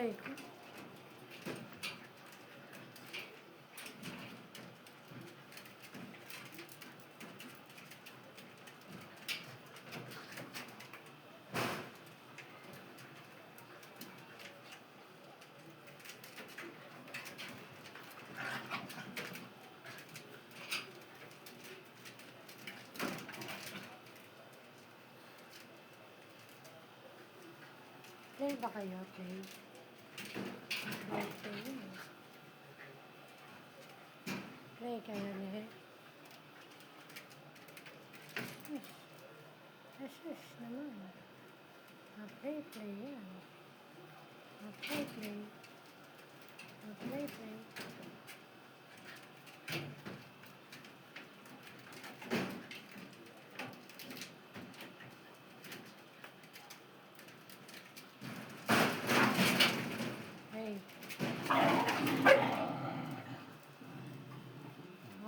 Aray ko. Play ba kayo? Play? Play yun eh. Play kayo eh. Yes naman. Play yan. Play. Play. Hey.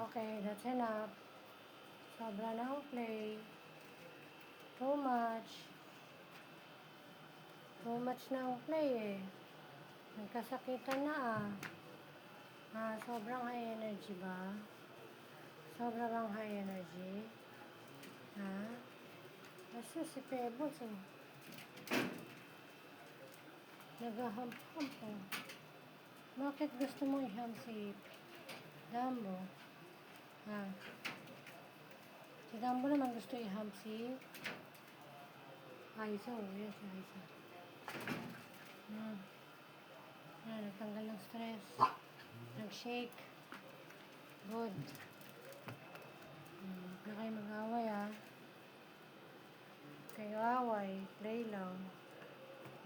Okay, that's enough. Sobra na ang play. Too much. Too much na ang play eh. Nagkasakitan na sobrang high energy ba? Sobra bang high energy? Basta si Pebbles nag-hump-hump Bakit gusto mo i-hump si Dumbo? Si Dumbo naman gusto i-hump si Aiso. Yes, si Aiso. Nagtanggal ng stress. Nag-shake. Good. Huwag na kayo mag-away kayo away. Play lang.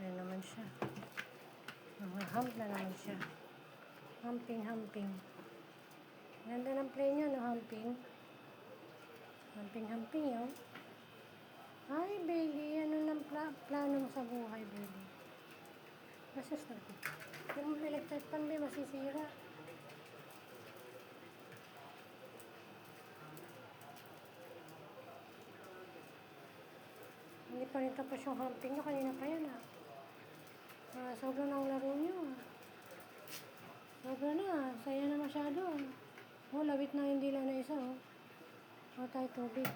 Ayan naman siya. Hump na naman siya. Humping. Ganda ng play niya, no? Humping yun. Ay, baby. Ano nang plano mo sa buhay, baby? Basta start. Yung electric pan, baby, masisira. Hindi pa rin tapos yung humping nyo. Kanina pa yan, sobra na ang laro nyo, Sobra na. Saya na masyado, lawit na hindi lang na isa, tayo tubig.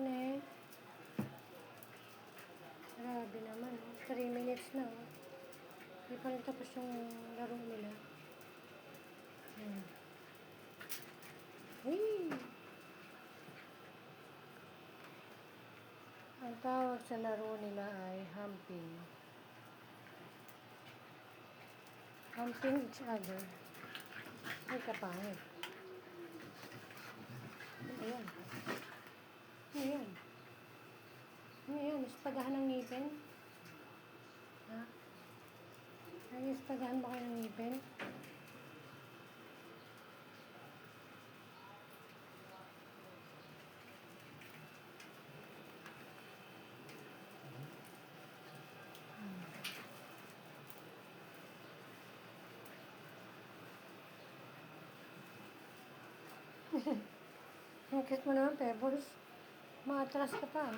Na eh. Grabe naman, 3 minutes na, Hindi pa rin tapos yung laro nila. Whee! Ang tawag sa laro nila ay humping. Humping each other. Ay, kapangit. Ayan. Ispadahan ng ngipin? Ispadahan ba kayo ng ngipin? Ang cute mo naman, Pebbles. Maatras ka pa,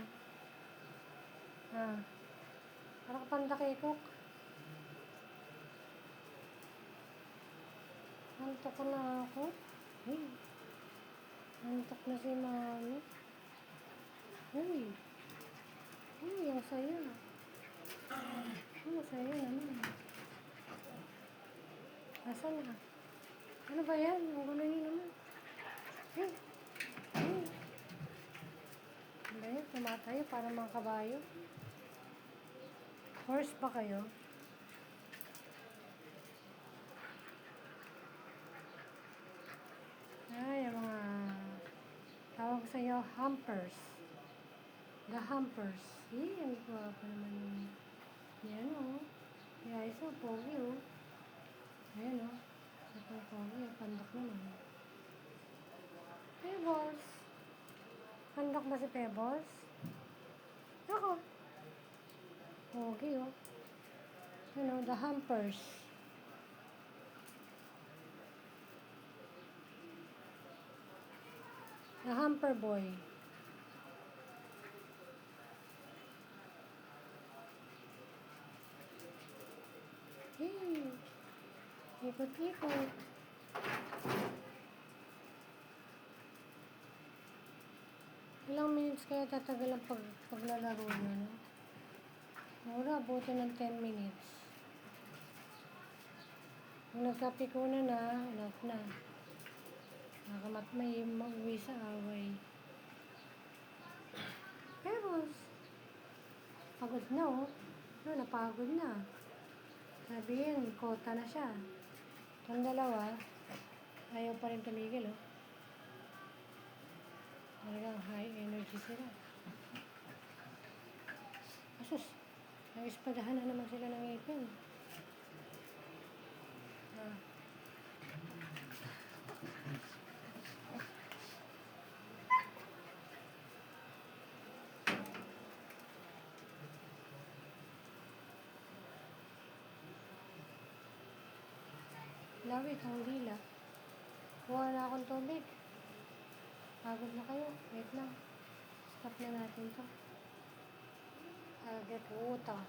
Parang panda kikok. Antok ko na ako. Antok na si Mami. Ang saya. Ang saya naman. Nasaan na? Ano ba yan? Ang gulo niyo naman. Tumatay para mga kabayo. Horse ba kayo? Yung mga tawag sa'yo, humpers. The humpers. Ang guwapo naman yun. Yan isa, pogi Ayan isa pogi, pandok naman. Pebbles. Pandok ba si Pebbles? Ako. Pogi the humpers. The hamper boy. Ikot-ikot. Ilang minutes kaya tatagal ang paglalaro nyo, no? Mura, buti ng 10 minutes. Kung nagkapikunan na, enough na. Nakamat may mag-uwi sa away. Pero, pagod na, oh. No, napagod na. Sabihin, kota na siya. Itong dalawa, ayaw pa rin tumigil, oh. Talagang high energy sila. Asus, nag-ispadahan na naman sila ng ngipin. Ah. Lawit ang dila. Kuha na akong tubig. Pagod na kayo. Wait lang. Stop na natin to. I'll get water.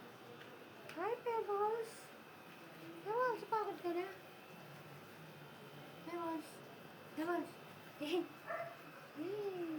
Hi, Pebbles! Pebbles, pagod ka na? Pebbles! Pebbles! Hey! Hey!